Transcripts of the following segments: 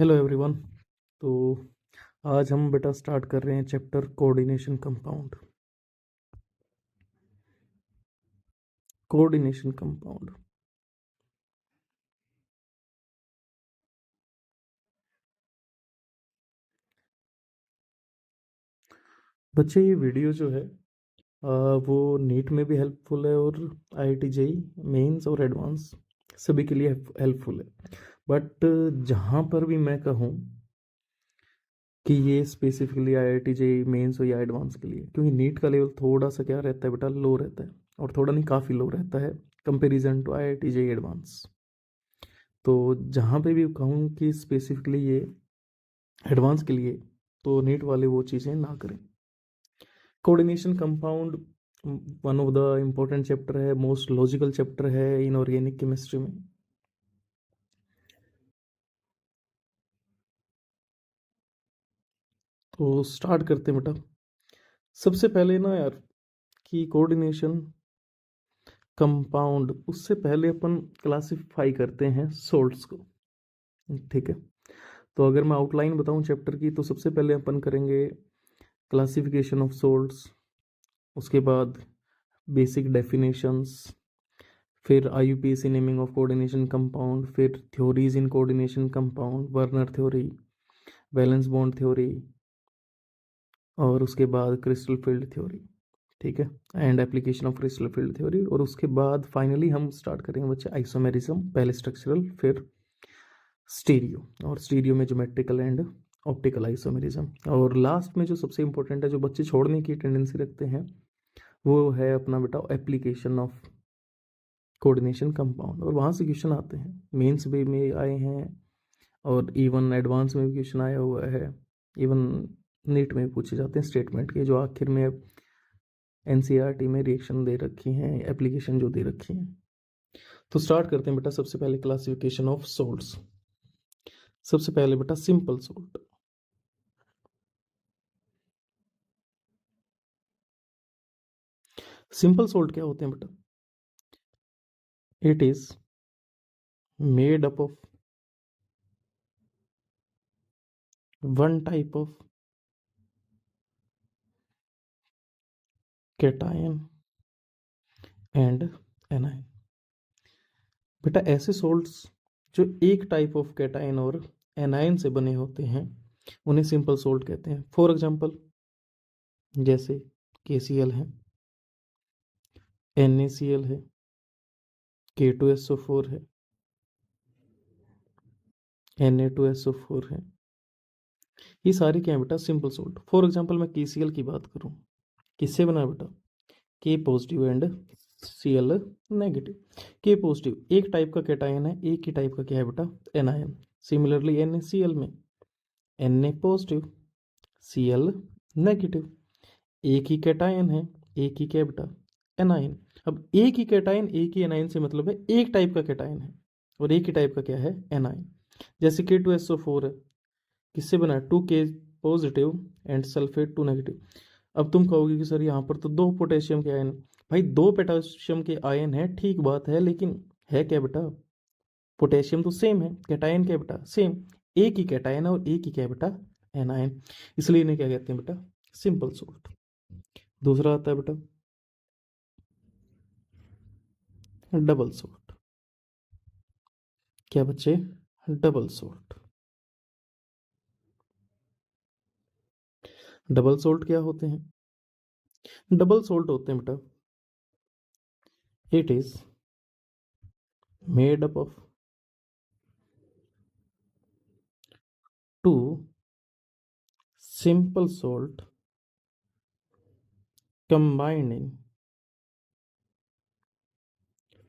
Hello everyone. तो आज हम बेटा स्टार्ट कर रहे हैं chapter coordination compound. Coordination compound बच्चे, ये वीडियो जो है वो नीट में भी हेल्पफुल है और आईआईटी जेई मेंस और एडवांस सभी के लिए हेल्पफुल है। बट जहाँ पर भी मैं कहूँ कि ये स्पेसिफिकली आईआईटी जेई मेंस हो या एडवांस के लिए, क्योंकि नीट का लेवल थोड़ा सा क्या रहता है बेटा, लो रहता है, और थोड़ा नहीं काफ़ी लो रहता है comparison to IIT JEE advance. तो जहाँ पे भी कहूँ कि स्पेसिफिकली ये एडवांस के लिए, तो नीट वाले वो चीज़ें ना करें। Coordination compound one of the important chapter है, मोस्ट लॉजिकल चैप्टर है इनऑर्गेनिक केमिस्ट्री में। तो स्टार्ट करते हैं बेटा। सबसे पहले ना यार, कि कोऑर्डिनेशन कंपाउंड, उससे पहले अपन क्लासिफाई करते हैं सोल्ट्स को। ठीक है। तो अगर मैं आउटलाइन बताऊं चैप्टर की, तो सबसे पहले अपन करेंगे क्लासिफिकेशन ऑफ सोल्ट्स, उसके बाद बेसिक डेफिनेशंस, फिर IUPAC naming of coordination compound, फिर theories in coordination compound, Werner theory, valence bond theory, और उसके बाद क्रिस्टल फील्ड थ्योरी। ठीक है। And application of crystal field theory. और उसके बाद फाइनली हम स्टार्ट करेंगे बच्चे आइसोमेरिज्म, पहले स्ट्रक्चरल फिर स्टीरियो, और स्टीरियो में ज्योमेट्रिकल एंड ऑप्टिकल आइसोमेरिज्म। और लास्ट में जो सबसे इंपॉर्टेंट है, जो बच्चे छोड़ने की टेंडेंसी रखते हैं, वो है अपना बेटा एप्लीकेशन ऑफ कोऑर्डिनेशन कंपाउंड। और वहाँ से क्वेश्चन आते हैं, मेंस में आए हैं, और इवन एडवांस में भी क्वेश्चन आया हुआ है, इवन नीट में पूछे जाते हैं स्टेटमेंट के, जो आखिर में एनसीईआरटी में रिएक्शन दे रखी हैं, एप्लीकेशन जो दे रखी हैं। तो स्टार्ट करते हैं बेटा। सबसे पहले क्लासिफिकेशन ऑफ सोल्ट्स। सबसे पहले बेटा सिंपल सोल्ट। सिंपल सोल्ट क्या होते हैं बेटा? It is made up of one type of cation and anion. बेटा ऐसे सोल्ट्स जो एक टाइप ऑफ कैटायन और एनायन से बने होते हैं, उन्हें सिंपल सोल्ट कहते हैं। फॉर एग्जांपल, जैसे KCl है, NaCl है, K2SO4 है, Na2SO4 है। ये सारे क्या है बेटा? Simple salt. फॉर एग्जांपल मैं KCl की बात करूं, किससे बना है बेटा? K positive and Cl negative. K positive एक टाइप का कैटायन है, एक ही टाइप का क्या है बेटा? एनायन। सिमिलरली NaCl में Na पॉजिटिव, Cl नेगेटिव, एक ही कैटायन है, एक ही क्या बेटा? एनायन। अब एक ही कैटायन एक ही एनायन से मतलब है एक टाइप का कैटायन है, और एक ही टाइप का क्या है? एनायन। जैसे K2SO4 है, किससे बना है? 2K positive and sulphate 2 negative. अब तुम कहोगे कि सर यहाँ पर तो दो पोटेशियम के आयन। भाई दो पोटेशियम के आयन है, ठीक बात है, लेकिन है क्या बेटा? पोटेशियम तो सेम है, कैटायन क्या बेटा? सेम। एक ही कैटायन है और एक ही क्या है बेटा? एनायन। इसलिए इन्हें क्या कहते हैं बेटा? Simple salt. दूसरा आता है बेटा डबल सोल्ट। क्या बच्चे? Double salt. डबल सोल्ट क्या होते हैं? डबल सोल्ट होते हैं बेटा, it is made up of two simple salt combined in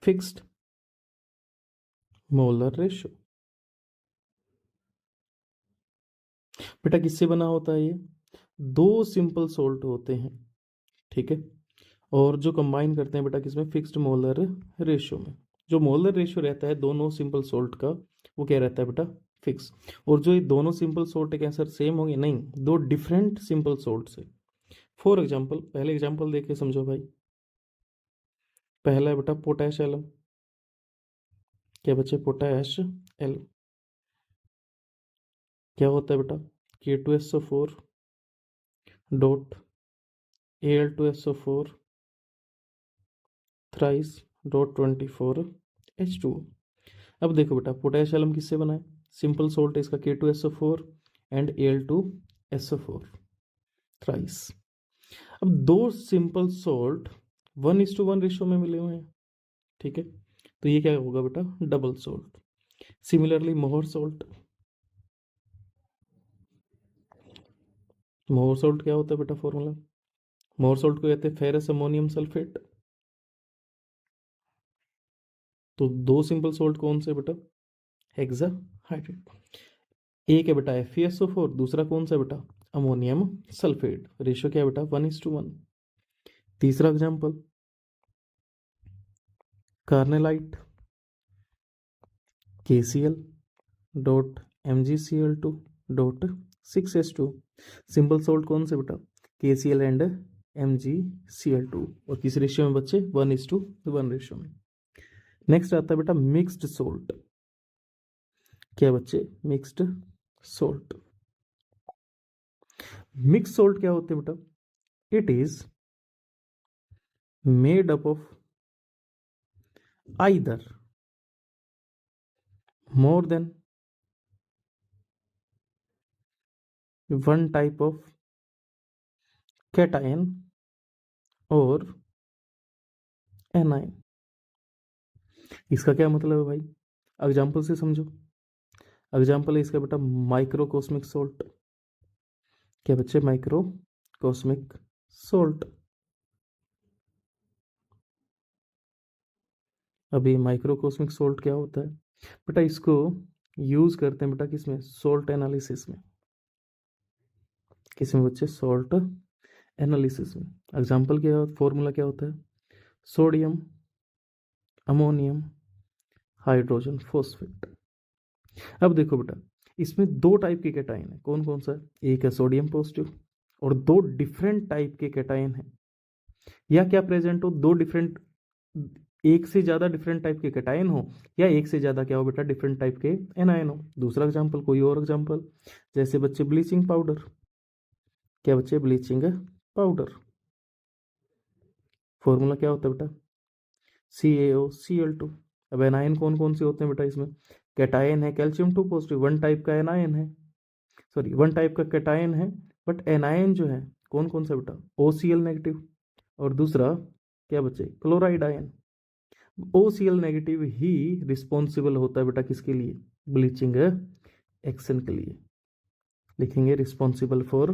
fixed molar ratio. बेटा किससे बना होता है ये? दो सिंपल सोल्ट होते हैं, ठीक है, और जो कंबाइन करते हैं बेटा किसमें? फिक्स्ड मोलर रेशियो में। जो मोलर रेशियो रहता है दोनों सिंपल सोल्ट का, वो क्या रहता है बेटा? फिक्स। और जो ये दोनों सिंपल सोल्ट है, क्या सर सेम होंगे? नहीं, दो डिफरेंट सिंपल सोल्ट से। फॉर एग्जाम्पल, पहले एग्जाम्पल देख के समझो भाई। पहला है बेटा पोटैश एलम। क्या बच्चे? Potash alum. क्या होता है बेटा, K2SO4 dot Al2SO4 thrice dot 24H2। अब देखो बेटा, पोटेशियम एलम किससे बना है, सिंपल सोल्ट है इसका K2SO4 एंड Al2SO4 थ्राइस। अब दो सिंपल सोल्ट 1:1 रेशो में मिले हुए हैं, ठीक है, तो ये क्या होगा बेटा, डबल सोल्ट। सिमिलरली मोहर सोल्ट, मोहर सोल्ट क्या होता है बेटा, फॉर्मूला, मोहर सोल्ट को कहते हैं फेरस अमोनियम सल्फेट। तो दो सिंपल सोल्ट कौन से बेटा, हेक्साहाइड्रेट। एक है बेटा FeSO4, दूसरा कौन सा बेटा, अमोनियम सल्फेट। रेशियो क्या है बेटा, 1:1। तीसरा example, carnallite KCl dot MgCl2 dot 6H2। Simple salt कौन से बेटा, KCl एंड MgCl2, और किस रेशियो में बच्चे, 1:1 रेशियो में। नेक्स्ट आता है बेटा मिक्स्ड सोल्ट। क्या बच्चे, मिक्स्ड सोल्ट। मिक्स सोल्ट क्या होते हैं बेटा, it is made up of either more than one type of cation और anion। इसका क्या मतलब है भाई, एग्जाम्पल से समझो। एग्जाम्पल है इसका बेटा माइक्रोकोस्मिक सोल्ट। क्या बच्चे, माइक्रोकोस्मिक सोल्ट। अभी माइक्रोकोस्मिक सोल्ट क्या होता है बेटा, इसको यूज करते हैं बेटा किसमें, सोल्ट एनालिसिस में। किसमें बच्चे, सोल्ट एनालिसिस में। एग्जाम्पल क्या, फॉर्मूला क्या होता है, सोडियम अमोनियम हाइड्रोजन फॉस्फेट। अब देखो बेटा, इसमें दो टाइप के कैटायन है, कौन कौन सा, एक है सोडियम पॉजिटिव और दो डिफरेंट टाइप के कैटायन है, या क्या प्रेजेंट हो, दो डिफरेंट, एक से ज्यादा डिफरेंट टाइप के कैटायन हो, या एक से ज्यादा क्या हो बेटा, डिफरेंट टाइप के एनायन हो। दूसरा एग्जांपल, कोई और एग्जांपल, जैसे बच्चे ब्लीचिंग पाउडर। क्या बच्चे, ब्लीचिंग पाउडर, फॉर्मूला क्या होता है बेटा, CaOCl2। अब एनायन कौन कौन से होते हैं बेटा इसमें, कैटायन है कैल्शियम 2 पॉजिटिव, वन टाइप का एनायन है, सॉरी वन टाइप का कैटायन है, बट एनायन जो है कौन कौन सा बेटा, OCl नेगेटिव, और दूसरा क्या बच्चे, क्लोराइड आयन। OCl नेगेटिव ही रिस्पॉन्सिबल होता है बेटा किसके लिए, ब्लीचिंग एक्शन के लिए। लिखेंगे responsible for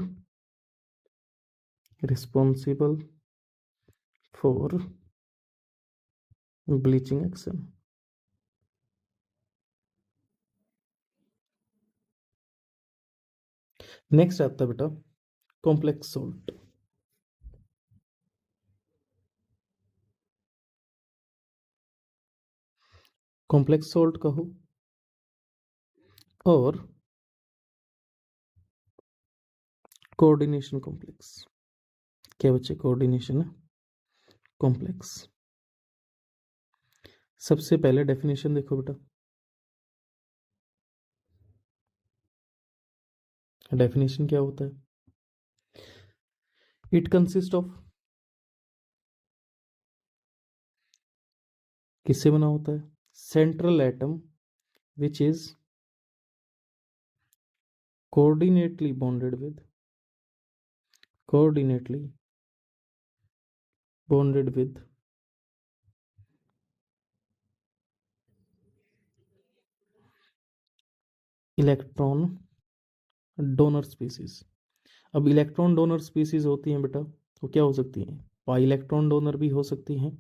bleaching action. Next आता है बेटा कॉम्प्लेक्स सोल्ट। कॉम्प्लेक्स सोल्ट कहो और कोऑर्डिनेशन कॉम्प्लेक्स। क्या बच्चे, कोऑर्डिनेशन कॉम्प्लेक्स। सबसे पहले डेफिनेशन देखो बेटा, डेफिनेशन क्या होता है, इट कंसिस्ट ऑफ, किससे बना होता है, central atom which is coordinately bonded with electron donor species. अब इलेक्ट्रॉन डोनर स्पीसीज होती हैं बेटा, तो क्या हो सकती हैं, पाई इलेक्ट्रॉन डोनर भी हो सकती हैं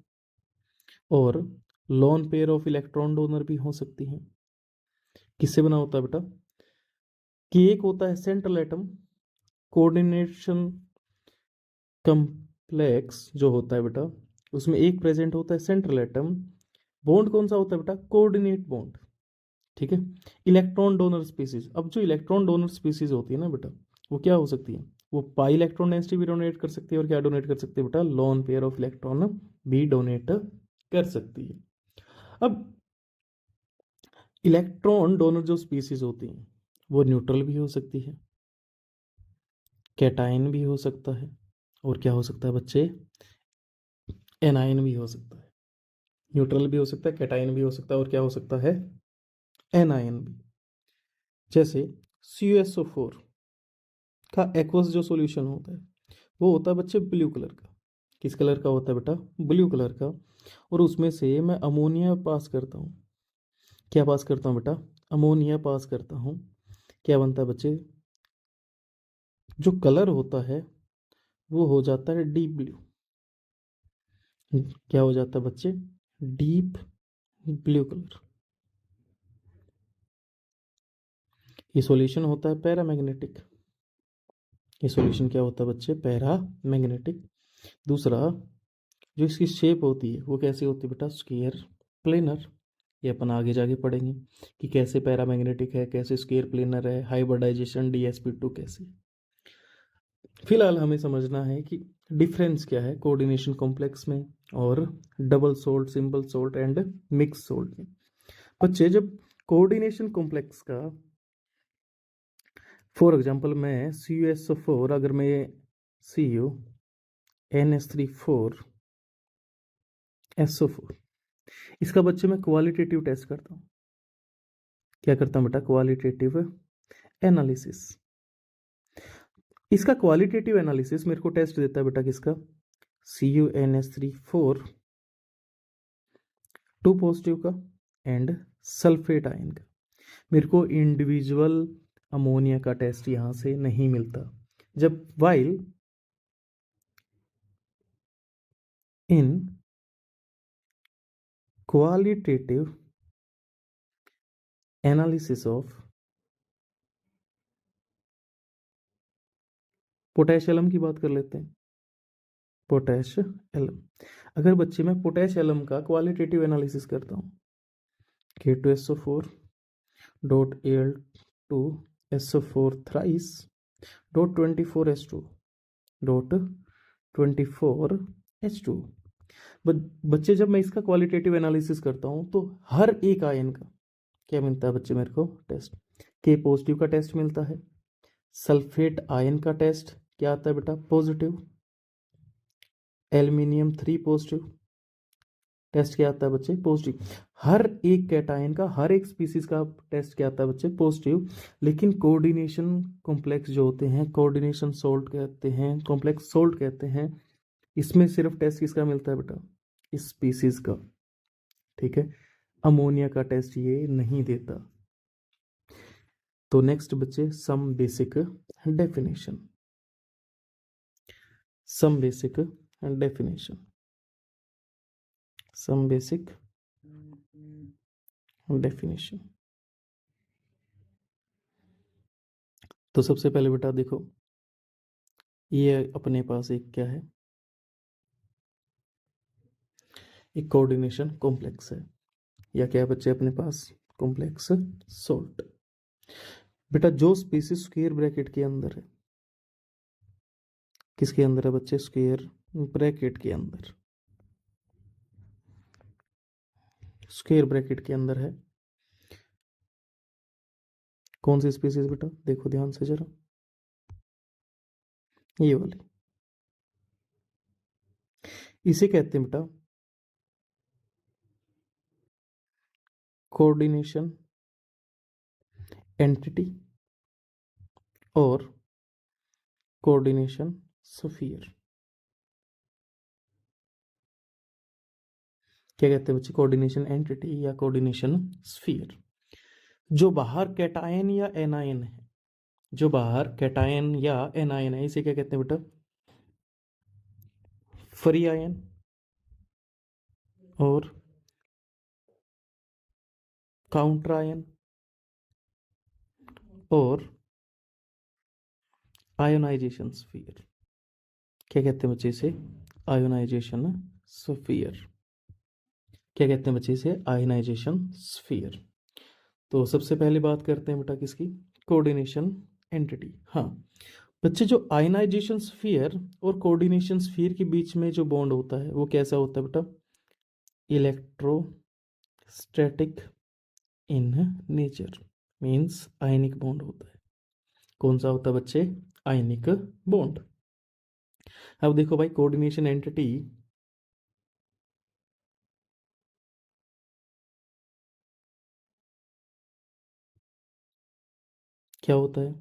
और lone pair of electron donor भी हो सकती हैं। किससे बना होता है बेटा, कि एक होता है सेंट्रल एटम, कोऑर्डिनेशन कम्प्लेक्स जो होता है बेटा, उसमें एक प्रेजेंट होता है सेंट्रल एटम, बॉन्ड कौन सा होता है बेटा, कोऑर्डिनेट बॉन्ड, ठीक है। इलेक्ट्रॉन डोनर स्पीसीज, अब जो इलेक्ट्रॉन डोनर स्पीसीज होती है ना बेटा, वो क्या हो सकती है, वो पाई इलेक्ट्रॉन डेंसिटी भी डोनेट कर सकती है, और क्या डोनेट कर सकती है बेटा, लोन पेयर ऑफ इलेक्ट्रॉन भी डोनेट कर सकती है। अब इलेक्ट्रॉन डोनर जो स्पीसीज होती हैं वो न्यूट्रल भी हो सकती है, कैटायन भी हो सकता है, और क्या हो सकता है बच्चे, एनायन भी हो सकता है। न्यूट्रल भी हो सकता है, कैटायन भी हो सकता है, और क्या हो सकता है, एनायन भी। जैसे CuSO4 का एक्वस जो सॉल्यूशन होता है वो होता है बच्चे ब्लू कलर का। किस कलर का होता है बेटा, ब्लू कलर का। और उसमें से मैं अमोनिया पास करता हूँ, क्या पास करता हूँ बेटा, अमोनिया पास करता हूँ। क्या बनता है बच्चे, जो कलर होता है वो हो जाता है डीप ब्लू। क्या हो जाता है बच्चे, डीप ब्लू कलर। ये सॉल्यूशन होता है पैरामैग्नेटिक। ये सॉल्यूशन क्या होता है बच्चे, पैरामैग्नेटिक। दूसरा, जो इसकी शेप होती है वो कैसी होती है बेटा, स्क्वायर प्लेनर। ये अपन आगे जाके पढ़ेंगे कि कैसे पैरामैग्नेटिक है, कैसे स्क्वायर प्लेनर है, हाइब्रिडाइजेशन DsP2 कैसे। फिलहाल हमें समझना है कि डिफरेंस क्या है कोऑर्डिनेशन कॉम्प्लेक्स में और double salt, simple salt and mix salt में। बच्चे जब कोऑर्डिनेशन कॉम्प्लेक्स का, फॉर एग्जांपल मैं CuSO4, अगर मैं CuNH3 4SO4, इसका बच्चे मैं क्वालिटेटिव टेस्ट करता हूँ। क्या करता हूँ बेटा, क्वालिटेटिव एनालिसिस। इसका क्वालिटेटिव एनालिसिस मेरे को टेस्ट देता है बेटा किसका, CuNH3 4 2 पॉजिटिव का एंड सल्फेट आयन का। मेरे को इंडिविजुअल अमोनिया का टेस्ट यहां से नहीं मिलता। जब while in qualitative analysis of potash alum की बात कर लेते हैं, पोटेश एलम। अगर बच्चे मैं पोटेश एलम का क्वालिटेटिव एनालिसिस करता हूँ, K2SO4 dot Al2SO4 thrice dot 24H2 dot 24H2। बच्चे जब मैं इसका क्वालिटेटिव एनालिसिस करता हूँ तो हर एक आयन का क्या मिलता है बच्चे मेरे को, टेस्ट के पॉजिटिव का टेस्ट मिलता है। सल्फेट आयन का टेस्ट क्या आता है बेटा, पॉजिटिव। एल्यूमिनियम 3 पॉजिटिव टेस्ट क्या आता है बच्चे, पॉजिटिव। हर एक कैटायन का, हर एक स्पीसीज का टेस्ट क्या आता है बच्चे, पॉजिटिव। लेकिन कोऑर्डिनेशन कॉम्प्लेक्स जो होते हैं, कोऑर्डिनेशन सोल्ट कहते हैं, कॉम्प्लेक्स सोल्ट कहते हैं, इसमें सिर्फ टेस्ट किसका मिलता है बेटा, इस स्पीसीज का। ठीक है, अमोनिया का टेस्ट ये नहीं देता। तो नेक्स्ट बच्चे, some basic definition. Some basic definition, some basic definition. तो सबसे पहले बेटा देखो, ये अपने पास एक क्या है, एक कोऑर्डिनेशन कॉम्प्लेक्स है, या क्या है बच्चे अपने पास, कॉम्प्लेक्स सोल्ट। बेटा जो स्पीसीज स्क्वायर ब्रैकेट के अंदर है, किसके अंदर है बच्चे, स्क्वायर ब्रैकेट के अंदर, स्क्वायर ब्रैकेट के अंदर है। कौन सी स्पीसीज बेटा, देखो ध्यान से जरा, ये वाली, इसे कहते हैं बेटा कोऑर्डिनेशन एंटिटी और कोऑर्डिनेशन स्फीयर। क्या कहते हैं बच्चे, कोऑर्डिनेशन एंटिटी या कोऑर्डिनेशन स्फीयर। जो बाहर कैटायन या एनायन है, जो बाहर कैटायन या एनायन है, इसे क्या कहते हैं बेटा, फ्री आयन और काउंटर आयन और आयोनाइजेशन स्फीयर। क्या कहते हैं बच्चे इसे, आयोनाइजेशन स्फीयर। क्या कहते हैं बच्चे इसे, आयोनाइजेशन स्फीयर। तो सबसे पहले बात करते हैं बेटा किसकी, कोऑर्डिनेशन एंटिटी। हाँ बच्चे, जो आयनाइजेशन स्फीयर और कोऑर्डिनेशन स्फीयर के बीच में जो बॉन्ड होता है वो कैसा होता है बेटा, electrostatic in nature. Means ionic bond होता है। कौन सा होता है बच्चे? Ionic bond. अब देखो भाई, कोऑर्डिनेशन एंटिटी क्या होता है?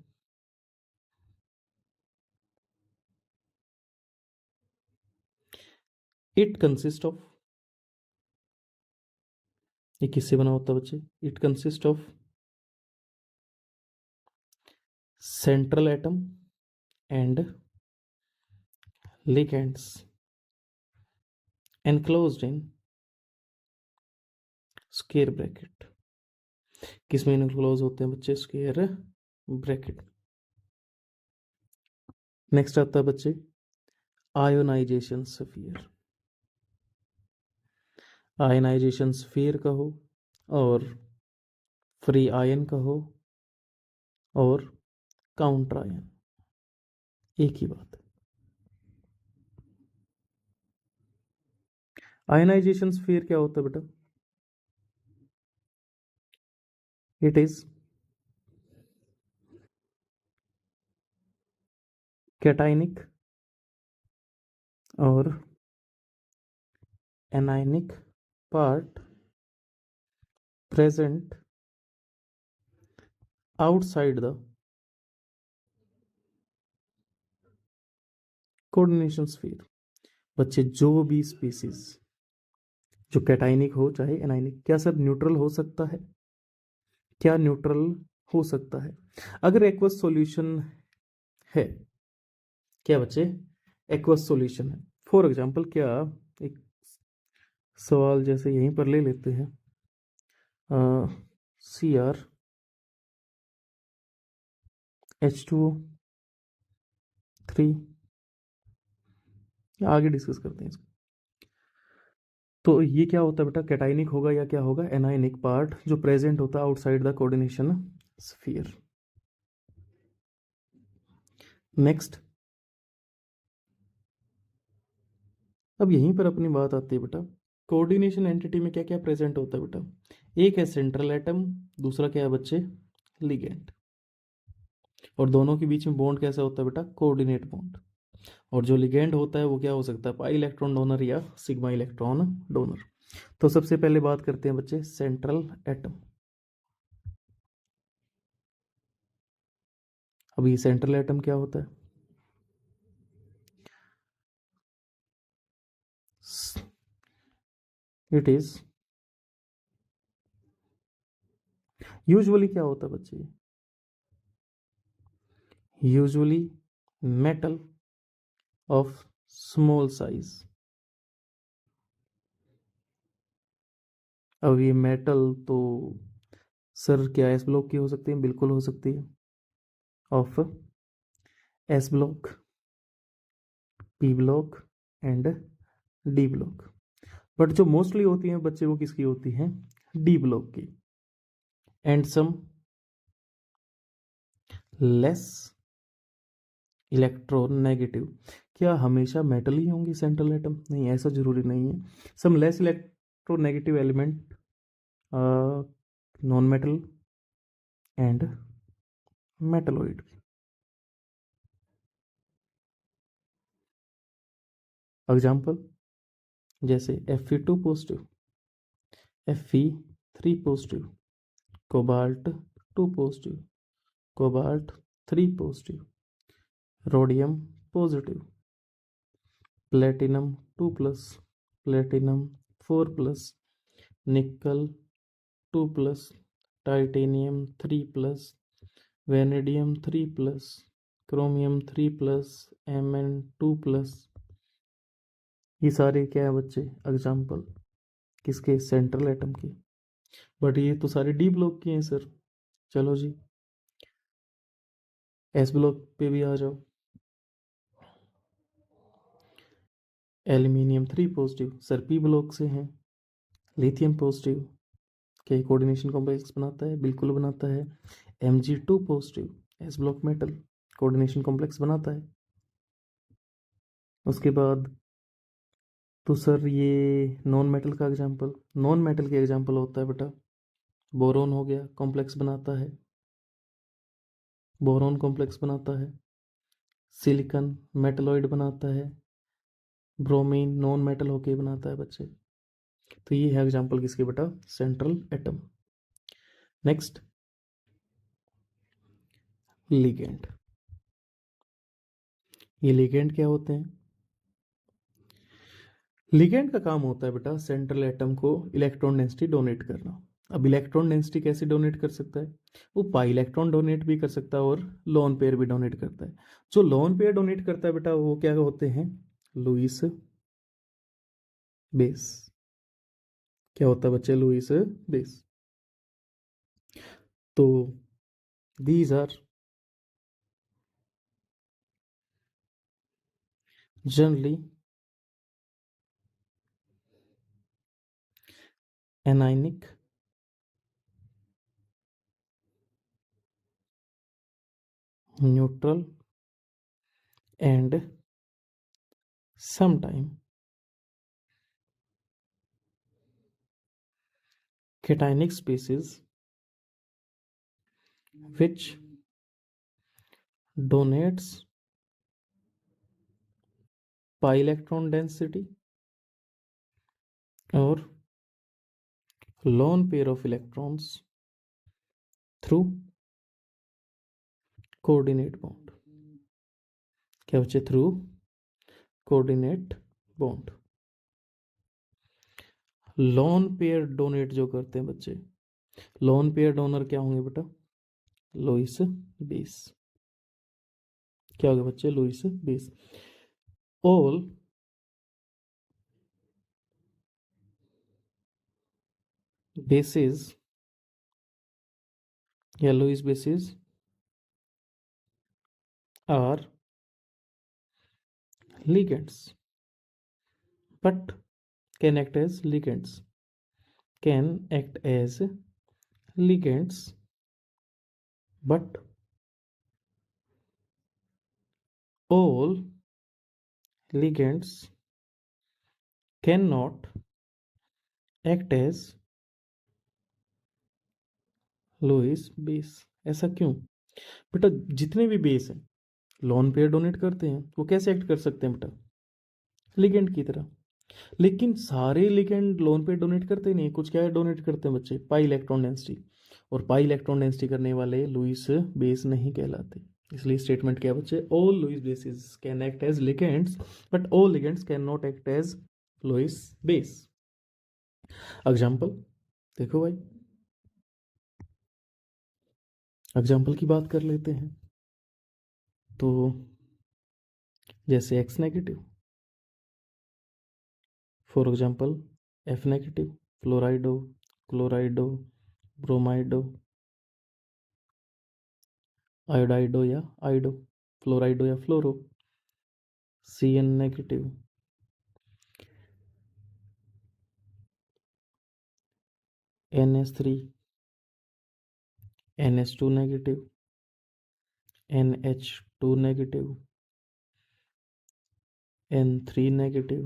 इट कंसिस्ट ऑफ, ये किससे बना होता है बच्चे? It consist of central atom and ligands enclosed in square bracket। किस में इनक्लोज होते हैं बच्चे? Square bracket. नेक्स्ट आता है बच्चे आयोनाइजेशन स्फीयर। आयनाइजेशन स्फीयर कहो और फ्री आयन कहो और काउंटर आयन, एक ही बात है। आयनाइजेशन स्फीयर क्या होता है बेटा? इट इज कैटाइनिक और anionic part present outside the coordination sphere। बच्चे जो भी स्पीसीज जो कैटाइनिक हो चाहे एनाइनिक, क्या सर न्यूट्रल हो सकता है? क्या न्यूट्रल हो सकता है? अगर एक्वस सॉल्यूशन है, क्या बच्चे? एक्वस सॉल्यूशन है। फॉर एग्जांपल, क्या एक सवाल जैसे यहीं पर ले लेते हैं, CrH2O3, आगे डिस्कस करते हैं इसको। तो ये क्या होता है बेटा? कैटाइनिक होगा या क्या होगा? एनाइनिक पार्ट जो प्रेजेंट होता है outside the coordination sphere. Next, अब यहीं पर अपनी बात आती है बेटा, कोऑर्डिनेशन एंटिटी में क्या क्या प्रेजेंट होता है बेटा? एक है सेंट्रल एटम, दूसरा क्या है बच्चे? लिगेंड। और दोनों के बीच में बॉन्ड कैसा होता है बेटा? Coordinate bond. और जो लिगेंड होता है वो क्या हो सकता है? पाई इलेक्ट्रॉन डोनर या सिग्मा इलेक्ट्रॉन डोनर। तो सबसे पहले बात करते हैं बच्चे सेंट्रल एटम। अब ये सेंट्रल एटम क्या होता है? इट इज यूजुअली क्या होता है बच्चे? Usually metal of small size. अब ये मेटल तो सर क्या एस ब्लॉक की हो सकती है? बिल्कुल हो सकती है, of S block, P block and D block. But जो मोस्टली होती हैं बच्चे वो किसकी होती हैं? डी ब्लॉक की। And some less electronegative. क्या हमेशा मेटल ही होंगी सेंट्रल एटम? नहीं, ऐसा जरूरी नहीं है। Some less electronegative element, non metal and metalloid. Example जैसे Fe2 positive, Fe3 positive, cobalt 2 positive, cobalt 3 positive, rhodium positive, platinum 2 plus, platinum 4 plus, nickel 2 plus, titanium 3 plus, vanadium 3 plus, chromium 3 plus, Mn2 plus. ये सारे क्या है बच्चे? Example किसके? Central atom के। But ये तो सारे डी ब्लॉक के हैं सर। चलो जी, एस ब्लॉक पे भी आ जाओ। Aluminium 3 positive sir P block से हैं। लिथियम पॉजिटिव क्या कोऑर्डिनेशन कॉम्प्लेक्स बनाता है? बिल्कुल बनाता है। Mg2 positive S block metal coordination complex बनाता है। उसके बाद तो सर ये नॉन मेटल का एग्जांपल, नॉन मेटल के एग्जांपल होता है बेटा, बोरोन हो गया, कॉम्प्लेक्स बनाता है। बोरॉन कॉम्प्लेक्स बनाता है, सिलिकॉन मेटलॉइड बनाता है, ब्रोमीन नॉन मेटल होके बनाता है बच्चे। तो ये है एग्जांपल किसके बेटा, सेंट्रल एटम। Next ligand. ये लिगेंड क्या होते हैं? लिगेंड का काम होता है बेटा सेंट्रल एटम को इलेक्ट्रॉन डेंसिटी डोनेट करना। अब इलेक्ट्रॉन डेंसिटी कैसे डोनेट कर सकता है? वो पाई इलेक्ट्रॉन डोनेट भी कर सकता है और लोन पेयर भी डोनेट करता है। जो लोन पेयर डोनेट करता है बेटा वो क्या होते हैं, लुईस बेस। क्या होता है बच्चे, लुईस बेस। तो these are generally anionic, neutral and sometime cationic species which donates pi electron density or lone pair of electrons through coordinate bond। क्या बच्चे, through coordinate bond. Lone pair donate जो करते हैं बच्चे, लोन पेयर डोनर क्या होंगे बेटा, Lewis base. क्या होगा बच्चे, लुईस बेस। ऑल बेसिस या Lewis bases are ligands but can act as ligands, can act as ligands but all ligands cannot act as Lewis base. ऐसा क्यों बेटा? जितने भी बेस हैं लोन पेयर डोनेट करते हैं, वो कैसे एक्ट कर सकते हैं बेटा, लिगेंड की तरह। लेकिन सारे लिगेंड लोन पेयर डोनेट करते नहीं, कुछ क्या डोनेट करते हैं बच्चे, पाई इलेक्ट्रॉन डेंसिटी। और पाई इलेक्ट्रॉन डेंसिटी करने वाले लुईस बेस नहीं कहलाते। इसलिए स्टेटमेंट क्या है बच्चे, all Lewis bases can act as ligands but all ligands can not act as Lewis base. Example देखो भाई, एग्जाम्पल की बात कर लेते हैं। तो जैसे x negative, for example f negative, fluorido, chlorido, bromido, iodido या आइडो, फ्लोराइडो या fluoro, c n negative, NH3, NH2 negative, NH2 negative, N3 negative,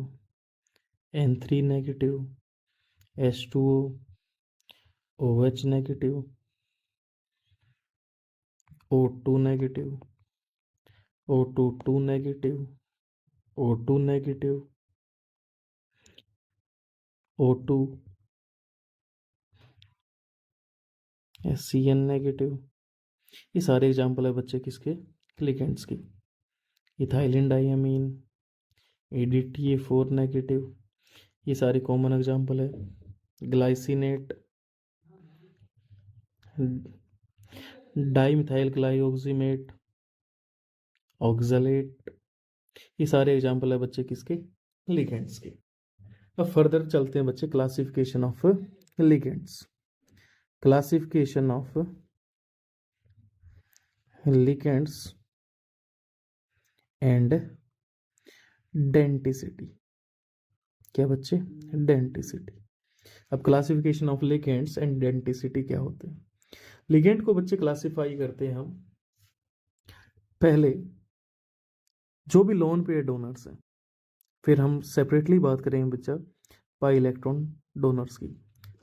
N3 negative, H2O, OH negative, O2 negative, O22 negative, O2 negative, O2, SCN negative. ये सारे example है बच्चे किसके, ligands की। Ethylene डाइअमीन, ADTA4 negative, ये सारे common example है। Glycinate, dimethyl ग्लाइऑक्सीमेट, oxalate, ये सारे एग्जाम्पल है बच्चे किसके, लिगेंड्स के। अब फर्दर चलते हैं बच्चे, classification of ligands. Classification of ligands and denticity. क्या बच्चे, डेंटिसिटी। अब classification of ligands and denticity क्या होते हैं? लिगेंड को बच्चे क्लासिफाई करते हैं हम, पहले जो भी लोन पेयर डोनर्स हैं, फिर हम सेपरेटली बात करेंगे बच्चा पाई इलेक्ट्रॉन डोनर्स की।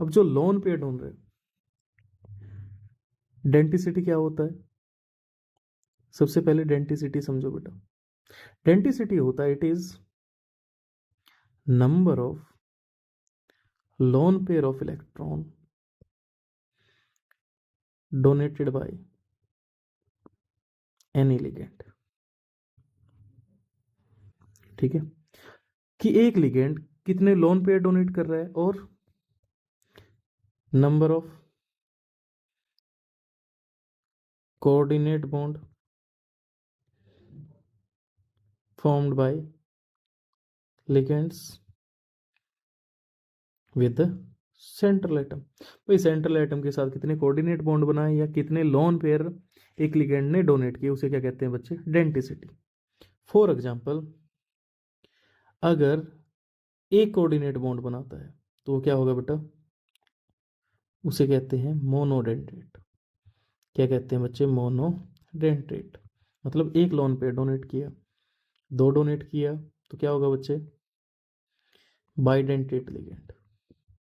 अब जो लोन पेयर डोनर है, डेंटिसिटी क्या होता है, सबसे पहले डेंटिसिटी समझो बेटा। डेंटिसिटी होता है, it is number of lone pair of electron donated by any ligand. ठीक है, कि एक लिगेंड कितने लोन पेयर डोनेट कर रहा है और number of coordinate bond formed by ligands with central atom. भाई सेंट्रल एटम के साथ कितने कोऑर्डिनेट बॉन्ड बनाए या कितने लोन पेयर एक लिगेंड ने डोनेट किए, उसे क्या कहते हैं बच्चे? डेंटिसिटी। फॉर एग्जांपल, अगर एक कोऑर्डिनेट बॉन्ड बनाता है तो वो क्या होगा बेटा? उसे कहते हैं मोनोडेंटेट। क्या कहते हैं बच्चे? मोनोडेंटेट। मतलब एक लोन पेयर डोनेट किया, दो डोनेट किया तो क्या होगा बच्चे? Bidentate ligand.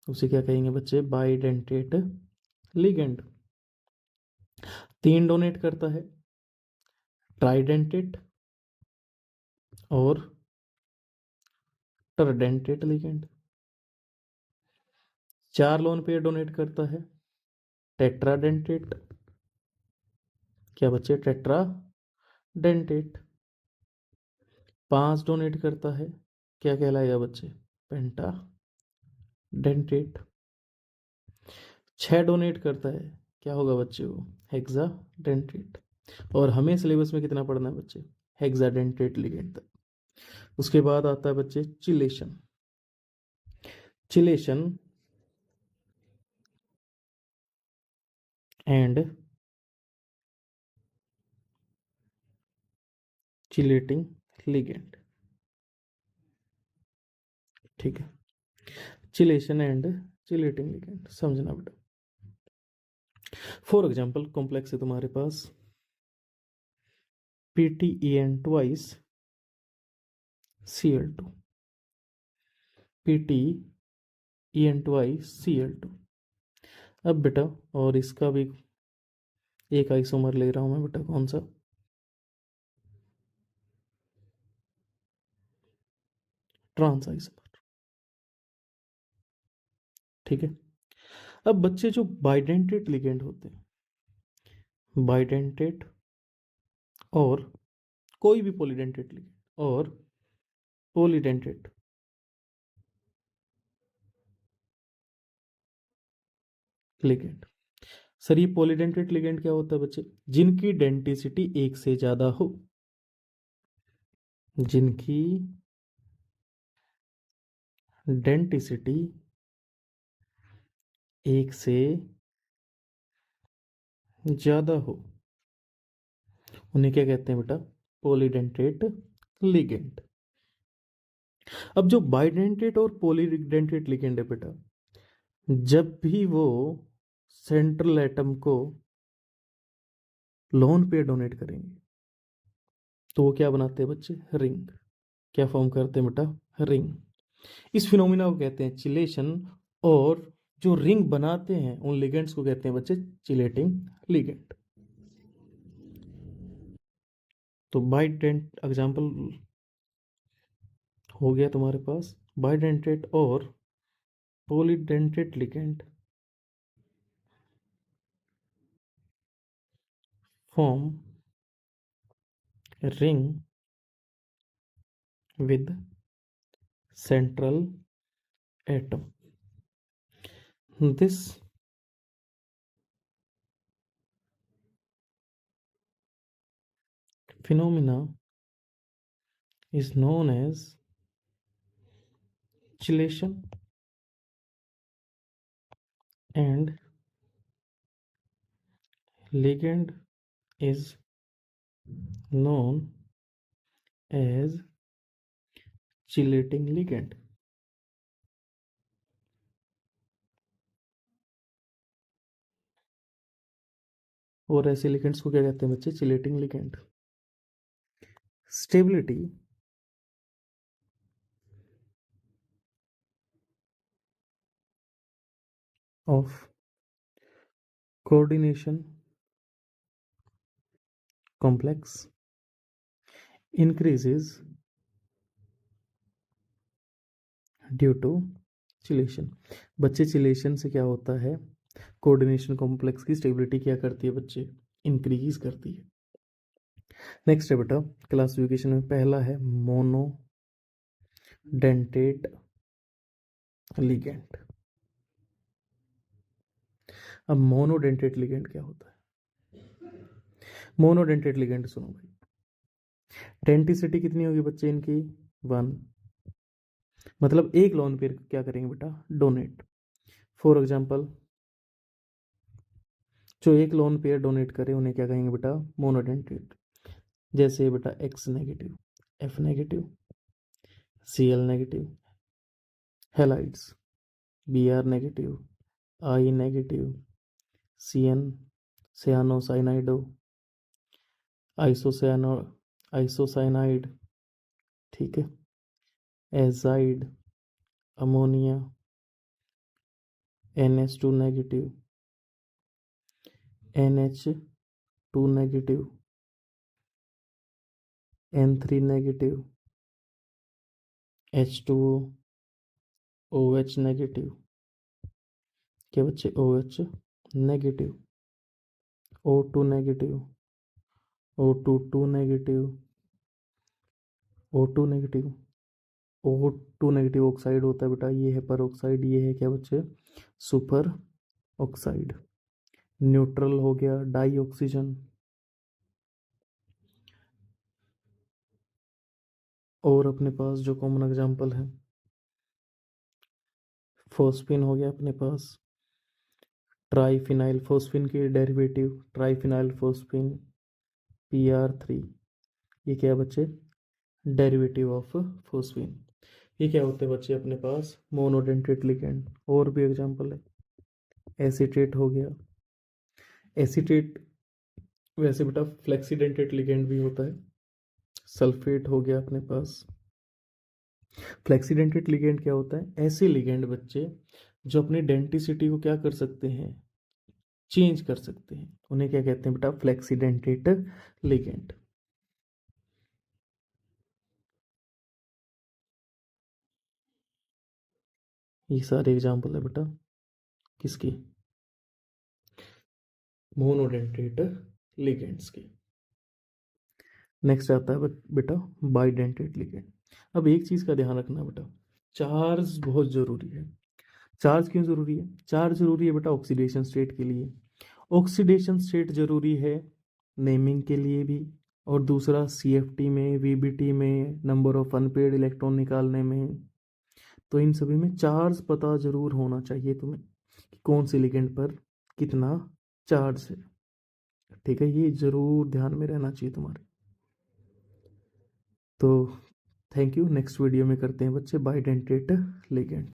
उसे क्या कहेंगे बच्चे? Bidentate ligand. तीन डोनेट करता है, ट्राइडेंटेट और टरडेंटेट लिगेंड। चार लोन पेयर डोनेट करता है, टेट्राडेंटेट। क्या बच्चे? टेट्राडेंटेट। पांच डोनेट करता है, क्या कहलाएगा बच्चे? पेंटाडेंटेट। छह डोनेट करता है, क्या होगा बच्चे? वो हेक्साडेंटेट। और हमें सिलेबस में कितना पढ़ना है बच्चे? हेक्साडेंटेट लिगेंड तक। उसके बाद आता है बच्चे chelation. Chelation and chelating ligand. ठीक है, चिलेशन एंड चिलेटिंग लिगेंड समझना बेटा। फॉर एग्जाम्पल, कॉम्प्लेक्स है तुम्हारे पास PTEN twice Cl2, PTEN twice Cl2। अब बेटा, और इसका भी एक आइसोमर ले रहा हूं मैं बेटा, कौन सा? Trans isomer. ठीक है, अब बच्चे जो बाइडेंटेट लिगेंड होते हैं, बाइडेंटेट और कोई भी पॉलीडेंटेट लिगेंड और पॉलीडेंटेट लिगेंड। सर ये पॉलीडेंटेट लिगेंड क्या होता है बच्चे? जिनकी डेंटिसिटी एक से ज्यादा हो। जिनकी डेंटिसिटी एक से ज्यादा हो, उन्हें क्या कहते हैं बेटा? Polydentate ligand. अब जो बाइडेंटेट और पॉलीडेंटेट लिगेंड है बेटा, जब भी वो सेंट्रल एटम को लोन पेयर डोनेट करेंगे तो वो क्या बनाते हैं बच्चे? रिंग। क्या फॉर्म करते हैं बेटा? रिंग। इस फिनोमिना को कहते हैं चिलेशन, और जो रिंग बनाते हैं उन लिगेंड्स को कहते हैं बच्चे चिलेटिंग लिगेंड। तो बाइडेंट एग्जांपल हो गया तुम्हारे पास, बाइडेंटेट और polydentate ligand form ring with central atom. This phenomena is known as chelation, and ligand is known as chelating ligand. और ऐसे लिगेंड्स को क्या कहते हैं बच्चे? Chelating ligand. Stability of coordination complex increases due to chelation. बच्चे chelation से क्या होता है, कोऑर्डिनेशन कॉम्प्लेक्स की स्टेबिलिटी क्या करती है बच्चे, इंक्रीज करती है। नेक्स्ट है बेटा क्लासिफिकेशन में पहला है मोनोडेंटेट लिगेंड। अब मोनोडेंटेट लिगेंड क्या होता है? मोनोडेंटेट लिगेंड सुनो भाई, डेंटिसिटी कितनी होगी बच्चे इनकी 1, मतलब एक लोन पेयर क्या करेंगे बेटा, डोनेट। फॉर एग्जांपल जो एक लोन पेयर डोनेट करे उन्हें क्या कहेंगे बेटा, मोनोडेंटेट। जैसे बेटा x negative, f negative, c l negative, halides, b r negative, i negative, c n cyano cyanido, isocyano isocyanide, ठीक है, azide, ammonia, NH2 negative, NH2 negative, N3 negative, H2O, OH negative, क्या बच्चे OH negative, O2 negative, O22 negative, O2 negative, O2 negative oxide होता है बेटा, ये है पर ऑक्साइड, ये है क्या बच्चे, सुपर ऑक्साइड। न्यूट्रल हो गया डाई ऑक्सीजन, और अपने पास जो कॉमन एग्जांपल है फोस्फिन हो गया अपने पास, ट्राइफिनाइल फोस्फिन के डेरिवेटिव ट्राइफिनाइल फोस्फिन PR3, ये क्या है बच्चे, डेरिवेटिव ऑफ फोस्फिन। ये क्या होते हैं बच्चे अपने पास, मोनोडेंटेट लिगेंड। और भी एग्जांपल है, एसीटेट हो गया, एसीटेट वैसे बेटा फ्लेक्सीडेंटेट लिगेंड भी होता है। सल्फेट हो गया अपने पास। फ्लेक्सीडेंटेट लिगेंड क्या होता है, ऐसे लिगेंड बच्चे जो अपनी डेंटिसिटी को क्या कर सकते हैं, चेंज कर सकते हैं, उन्हें क्या कहते हैं बेटा, फ्लेक्सीडेंटेट लिगेंड। ये सारे एग्जांपल है बेटा किसकी, मोनोडेंटेट लिगेंड्स की। नेक्स्ट आता है बेटा बाइडेंटेट लिगेंड। अब एक चीज का ध्यान रखना बेटा, चार्ज बहुत जरूरी है। चार्ज क्यों जरूरी है, चार्ज जरूरी है बेटा ऑक्सीडेशन स्टेट के लिए। ऑक्सीडेशन स्टेट जरूरी है नेमिंग के लिए भी, और दूसरा CFT में, VBT में, नंबर ऑफ अनपेड इलेक्ट्रॉन निकालने में। तो इन सभी में चार्ज पता जरूर होना चाहिए तुम्हें कि कौन से लिगेंड पर कितना चार्ज है, ठीक है, ये जरूर ध्यान में रहना चाहिए तुम्हारे। तो थैंक यू, नेक्स्ट वीडियो में करते हैं बच्चे बाइडेंटेट लिगेंड।